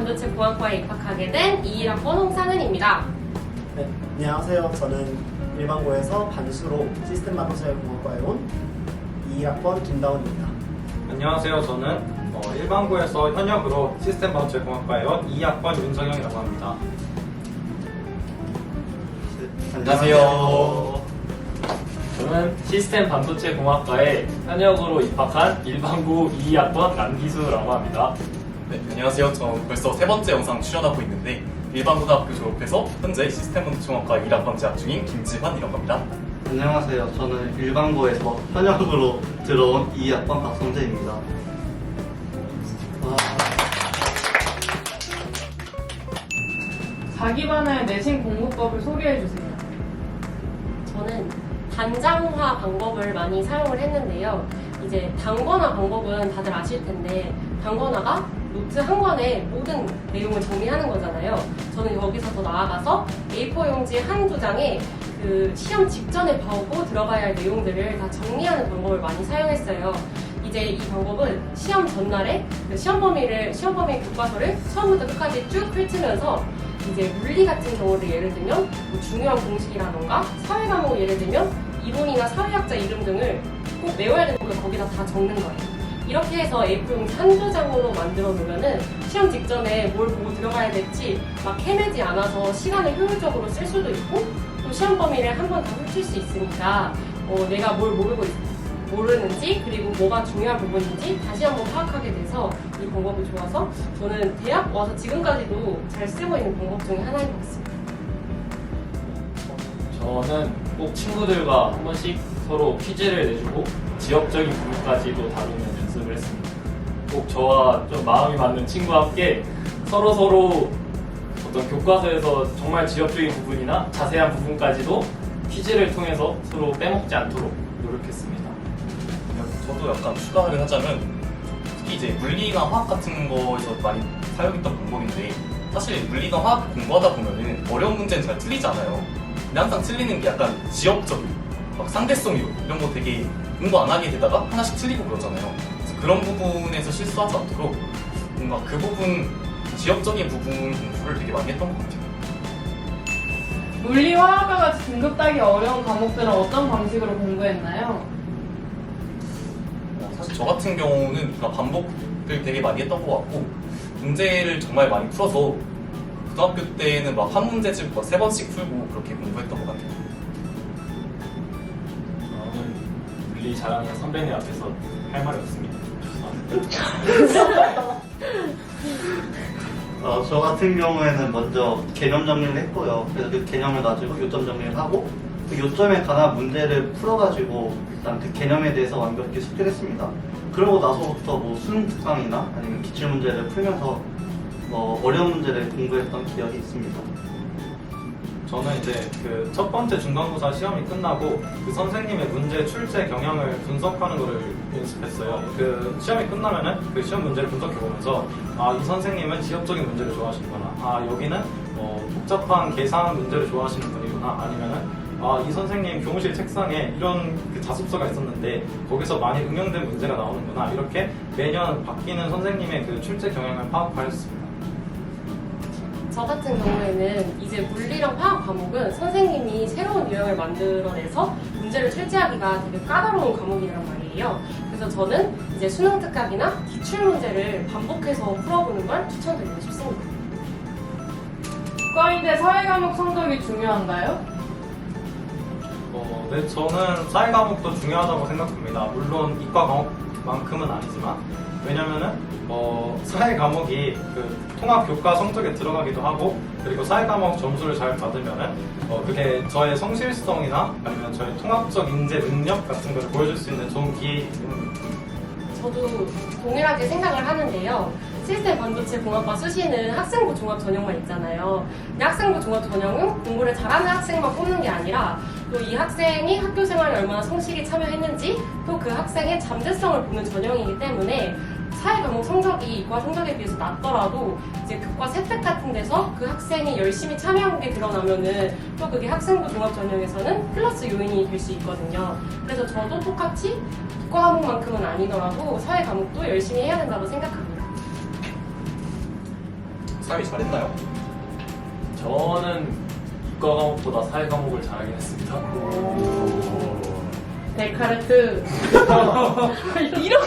반도체공학과에 입학하게 된 21학번 홍상은입니다. 네, 안녕하세요. 저는 일반고에서 반수로 시스템 반도체공학과에 온 2학번 김다운입니다. 안녕하세요. 저는 일반고에서 현역으로 시스템 반도체공학과에 온 2학번 윤성영이라고 합니다. 안녕하세요. 저는 시스템 반도체 공학과에 현역으로 입학한 일반고 2학번 남기수라고 합니다. 네, 안녕하세요. 저는 벌써 세 번째 영상 출연하고 있는데 일반고등학교 졸업해서 현재 시스템 반도체공학과 1학번 재학 중인 김지환이라고 합니다. 안녕하세요. 저는 일반고에서 현역으로 들어온 2학번 박성재입니다. 자기반의 내신 공부법을 소개해주세요. 저는 단장화 방법을 많이 사용을 했는데요. 이제 단권화 방법은 다들 아실 텐데 단권화가 노트 한 권에 모든 내용을 정리하는 거잖아요. 저는 여기서 더 나아가서 A4 용지 한두 장에 그 시험 직전에 보고 들어가야 할 내용들을 다 정리하는 방법을 많이 사용했어요. 이제 이 방법은 시험 전날에 그 시험 범위 교과서를 처음부터 끝까지 쭉 펼치면서 이제 물리 같은 경우를 예를 들면 뭐 중요한 공식이라던가 사회 과목을 예를 들면 이론이나 사회학자 이름 등을 꼭 외워야 되는 걸 거기다 다 적는 거예요. 이렇게 해서 A4 용지 한두 장으로 만들어 놓으면은 시험 직전에 뭘 보고 들어가야 될지 막 헤매지 않아서 시간을 효율적으로 쓸 수도 있고 또 시험 범위를 한 번 다 훑을 수 있으니까 내가 뭘 모르는지 그리고 뭐가 중요한 부분인지 다시 한번 파악하게 돼서 이 방법이 좋아서 저는 대학 와서 지금까지도 잘 쓰고 있는 방법 중에 하나인 것 같습니다. 저는 꼭 친구들과 한 번씩 서로 퀴즈를 내주고 지역적인 부분까지도 다루는 연습을 했습니다. 꼭 저와 좀 마음이 맞는 친구와 함께 서로 어떤 교과서에서 정말 지역적인 부분이나 자세한 부분까지도 퀴즈를 통해서 서로 빼먹지 않도록 노력했습니다. 저도 약간 추가를 하자면 특히 이제 물리나 화학 같은 거에서 많이 사용했던 방법인데 사실 물리나 화학 공부하다 보면은 어려운 문제는 잘 틀리지 않아요. 근데 항상 틀리는 게 약간 지역적인 막 상대성 이런 거 되게 공부 안 하게 되다가 하나씩 틀리고 그러잖아요. 그래서 그런 부분에서 실수하지 않도록 뭔가 그 부분 지역적인 부분 공부를 되게 많이 했던 것 같아요. 물리, 화학과 같이 등급 따기 어려운 과목들은 어떤 방식으로 공부했나요? 사실 저 같은 경우는 그냥 반복을 되게 많이 했던 것 같고 문제를 정말 많이 풀어서 고등학교 때는 막 한 문제씩 막 3번씩 풀고 그렇게 공부했던 것 같아요. 저는 물리 잘하는 선배님 앞에서 할 말이 없습니다. 저 같은 경우에는 먼저 개념 정리를 했고요. 그래서 그 개념을 가지고 요점 정리를 하고 그 요점에 관한 문제를 풀어가지고 일단 그 개념에 대해서 완벽히 숙지를 했습니다. 그러고 나서부터 뭐 수능 특강이나 아니면 기출 문제를 풀면서 어려운 문제를 공부했던 기억이 있습니다. 저는 이제 그 첫 번째 중간고사 시험이 끝나고 그 선생님의 문제 출제 경향을 분석하는 거를 연습했어요. 그 시험이 끝나면은 그 시험 문제를 분석해 보면서 이 선생님은 지역적인 문제를 좋아하시는구나. 여기는 복잡한 계산 문제를 좋아하시는 분이구나. 아니면은 이 선생님 교무실 책상에 이런 그 자습서가 있었는데 거기서 많이 응용된 문제가 나오는구나. 이렇게 매년 바뀌는 선생님의 그 출제 경향을 파악하였습니다. 저 같은 경우에는 이제 물리랑 화학 과목은 선생님이 새로운 유형을 만들어내서 문제를 출제하기가 되게 까다로운 과목이란 말이에요. 그래서 저는 이제 수능 특강이나 기출 문제를 반복해서 풀어보는 걸 추천드리고 싶습니다. 이과인대 사회 과목 성적이 중요한가요? 네, 저는 사회 과목도 중요하다고 생각합니다. 물론 이과 과목만큼은 아니지만 왜냐면은 사회 과목이 그 통합 교과 성적에 들어가기도 하고 그리고 사회 과목 점수를 잘 받으면은 그게 저의 성실성이나 아니면 저의 통합적 인재 능력 같은 걸 보여줄 수 있는 좋은 기회이기 때문입니다. 저도 동일하게 생각을 하는데요. 시스템 반도체 공학과 수시는 학생부 종합 전형만 있잖아요. 근데 학생부 종합 전형은 공부를 잘하는 학생만 뽑는 게 아니라 또 이 학생이 학교 생활에 얼마나 성실히 참여했는지 또 그 학생의 잠재성을 보는 전형이기 때문에 사회 과목 성적이 이과 성적에 비해서 낮더라도 이제 교과 세특 같은 데서 그 학생이 열심히 참여한 게 드러나면은 또 그게 학생부 종합 전형에서는 플러스 요인이 될 수 있거든요. 그래서 저도 똑같이 이과 과목만큼은 아니더라도 사회 과목도 열심히 해야 된다고 생각합니다. 사회 잘했나요? 저는 이과 과목보다 사회 과목을 잘하긴 했습니다. 데카르트. 이런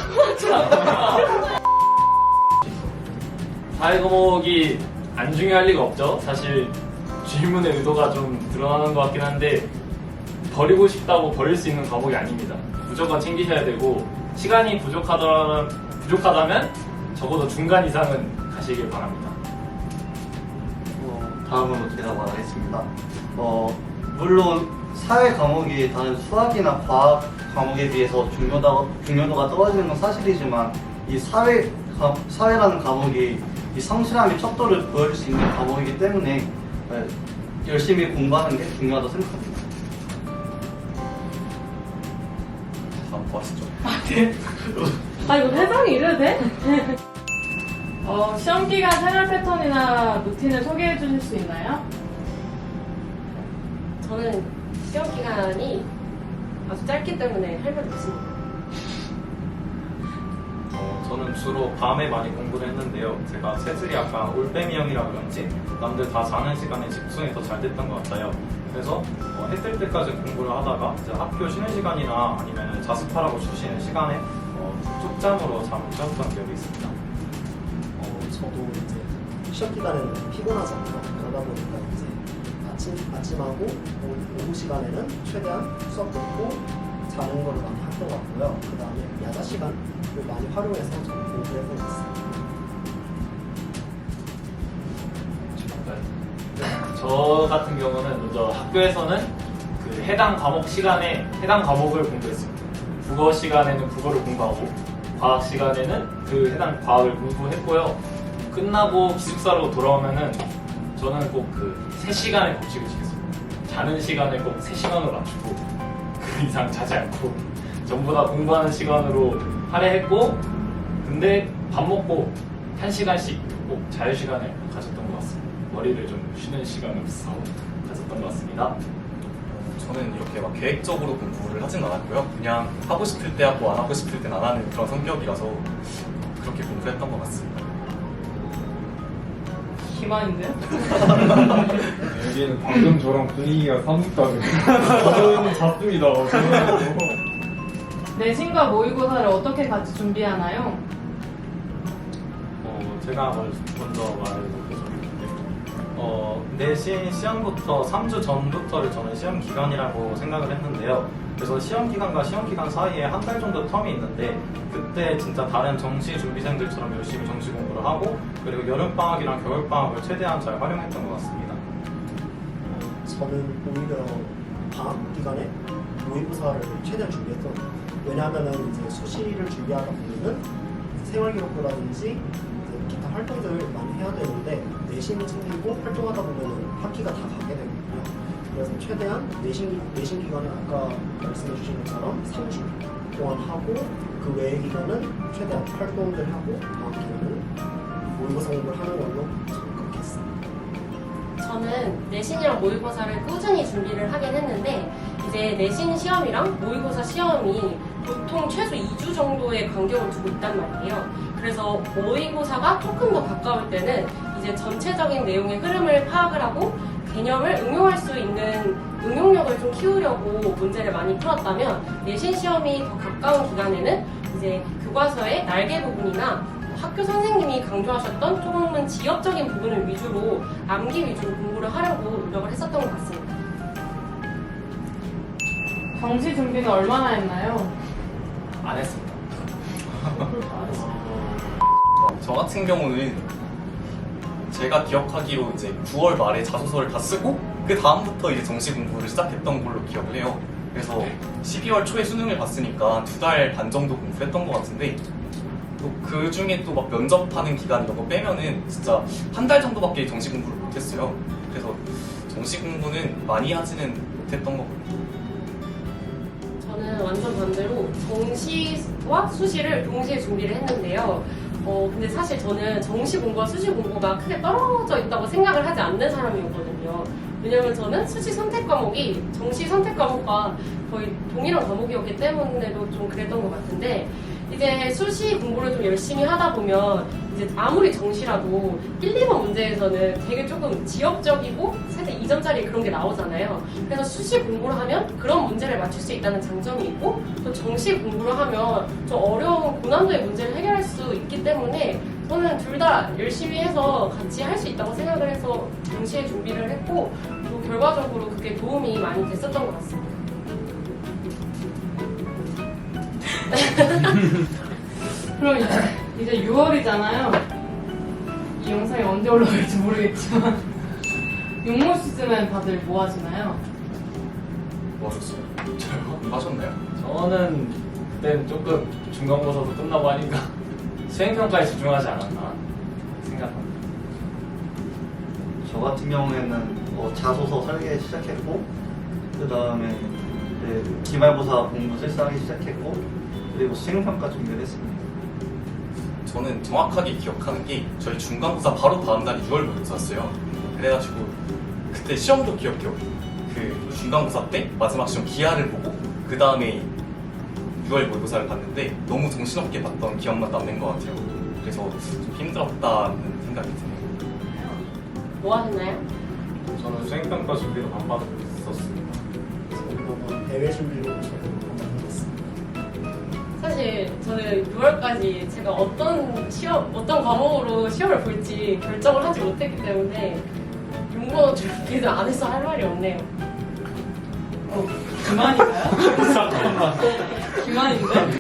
사회 과목이 안 중요할 리가 없죠. 사실 질문의 의도가 좀 드러나는 것 같긴 한데 버리고 싶다고 버릴 수 있는 과목이 아닙니다. 무조건 챙기셔야 되고 시간이 부족하다면 적어도 중간 이상은 가시길 바랍니다. 다음으로 제가 말하겠습니다. 물론 사회 과목이 다른 수학이나 과학 과목에 비해서 중요도가 떨어지는 건 사실이지만 이 사회라는 과목이 이 성실함의 척도를 보여줄 수 있는 과목이기 때문에 열심히 공부하는 게 중요하다고 생각합니다. 다음 거 하시죠. 아 이거 세상에 이래도 돼? 시험 기간 생활 패턴이나 루틴을 소개해 주실 수 있나요? 저는 시험 기간이 아주 짧기 때문에 할 말이 없습니다. 저는 주로 밤에 많이 공부를 했는데요. 제가 체질이 약간 올빼미형이라 그런지 남들 다 자는 시간에 집중이 더 잘 됐던 것 같아요. 그래서 해 뜰 때까지 공부를 하다가 이제 학교 쉬는 시간이나 아니면 자습하라고 주시는 시간에 쪽잠으로 잠을 잤던 기억이 있습니다. 저도 이제 시험 기간에는 피곤하잖아요. 그러다 보니까 이제 아침하고 오후 시간에는 최대한 수업 듣고 자는 거를 많이 했던 것 같고요. 그 다음에 야자 시간을 많이 활용해서 저는 공부를 해보고 있습니다. 저 같은 경우는 먼저 학교에서는 그 해당 과목 시간에 해당 과목을 공부했습니다. 국어 시간에는 국어를 공부하고 과학 시간에는 그 해당 과학을 공부했고요. 끝나고 기숙사로 돌아오면은 저는 꼭 그 3시간의 법칙을 지켰습니다. 자는 시간에 꼭 3시간으로 맞추고 그 이상 자지 않고 전부 다 공부하는 시간으로 할애했고 근데 밥 먹고 1시간씩 꼭 자유 시간을 가졌던 것 같습니다. 머리를 좀 쉬는 시간으로서 가졌던 것 같습니다. 저는 이렇게 막 계획적으로 공부를 하진 않았고요. 그냥 하고 싶을 때 하고 안 하고 싶을 땐 안 하는 그런 성격이라서 그렇게 공부했던 것 같습니다. 기만인데요? 여기는 방금 저랑 분위기가 사뭇 다르고 저는 잡습니다. 내신과 모의고사를 어떻게 같이 준비하나요? 제가 먼저 말해볼게요. 내신 시험부터 3주 전부터를 저는 시험 기간이라고 생각을 했는데요. 그래서 시험 기간과 시험 기간 사이에 한 달 정도 텀이 있는데 그때 진짜 다른 정시 준비생들처럼 열심히 정시 공부를 하고 그리고 여름방학이랑 겨울방학을 최대한 잘 활용했던 것 같습니다. 저는 오히려 방학 기간에 모의고사를 최대한 준비했던 것 같아요. 왜냐하면 이제 수시를 준비하다 보면은 생활기록부라든지 이제 기타 활동들을 많이 해야 되는데 내신을 챙기고 활동하다 보면은 학기가 다 가게 되거든요. 그래서 최대한 내신 기간에 아까 말씀해 주신 것처럼 3주 동안 하고 그 외의 기간은 최대한 활동들 하고 방학 기간은 모의고사 공부를 하는 걸로 저는 그렇게 했습니다. 저는 내신이랑 모의고사를 꾸준히 준비를 하긴 했는데 이제 내신 시험이랑 모의고사 시험이 보통 최소 2주 정도의 간격을 두고 있단 말이에요. 그래서 모의고사가 조금 더 가까울 때는 이제 전체적인 내용의 흐름을 파악을 하고 개념을 응용할 수 있는 응용력을 좀 키우려고 문제를 많이 풀었다면 내신 시험이 더 가까운 기간에는 이제 교과서의 날개 부분이나 학교 선생님이 강조하셨던 조금은 지역적인 부분을 위주로 암기 위주로 공부를 하려고 노력을 했었던 것 같습니다. 정시 준비는 얼마나 했나요? 안 했습니다. 저 같은 경우는 제가 기억하기로 이제 9월 말에 자소서를 다 쓰고 그 다음부터 이제 정시 공부를 시작했던 걸로 기억을 해요. 그래서 12월 초에 수능을 봤으니까 2달 반 정도 공부했던 것 같은데 또 그 중에 또 막 면접하는 기간 이런 거 빼면은 진짜 한 달 정도밖에 정시 공부를 못했어요. 그래서 정시 공부는 많이 하지는 못했던 것 같아요. 저는 완전 반대로 정시와 수시를 동시에 준비를 했는데요. 근데 사실 저는 정시 공부와 수시 공부가 크게 떨어져 있다고 생각을 하지 않는 사람이었거든요. 왜냐면 저는 수시 선택 과목이 정시 선택 과목과 거의 동일한 과목이었기 때문에도 좀 그랬던 것 같은데 이제 수시 공부를 좀 열심히 하다 보면 이제 이제 아무리 정시라도 1, 2번 문제에서는 되게 조금 지역적이고 살짝 2점짜리 그런 게 나오잖아요. 그래서 수시 공부를 하면 그런 문제를 맞출 수 있다는 장점이 있고 또 정시 공부를 하면 좀 어려운 고난도의 문제를 해결할 수 있기 때문에 저는 둘 다 열심히 해서 같이 할 수 있다고 생각을 해서 동시에 준비를 했고 또 결과적으로 그게 도움이 많이 됐었던 것 같습니다. 그럼 이제 6월이잖아요. 이 영상이 언제 올라갈지 모르겠지만 육모 시즌은 다들 뭐 하시나요? 뭐 하셨어요? 저요? 하셨나요? 저는 그때는 조금 중간고사도 끝나고 하니까 수행평가에 집중하지 않았나 생각합니다. 저 같은 경우에는 자소서 설계 시작했고 그 다음에 기말고사 공부 실시하기 시작했고 그리고 수행평가 준비를 했습니다. 저는 정확하게 기억하는 게 저희 중간고사 바로 다음 날이 6월 모의고사였어요. 그래가지고 그때 시험도 기억해요. 그 중간고사 때 마지막 시험 기하를 보고 그 다음에 6월 모의고사를 봤는데 너무 정신없게 봤던 기억만 남는 것 같아요. 그래서 좀 힘들었다는 생각이 드네요. 뭐 하셨나요? 저는 수행평가 준비로 바빴었습니다. 그리고 대회 준비로 저도 만났습니다. 사실 저는 6월까지 제가 어떤 과목으로 시험을 볼지 결정을 하지 못했기 때문에 용모 준비를 안 해서 할 말이 없네요. 그만인가요? 그만인데?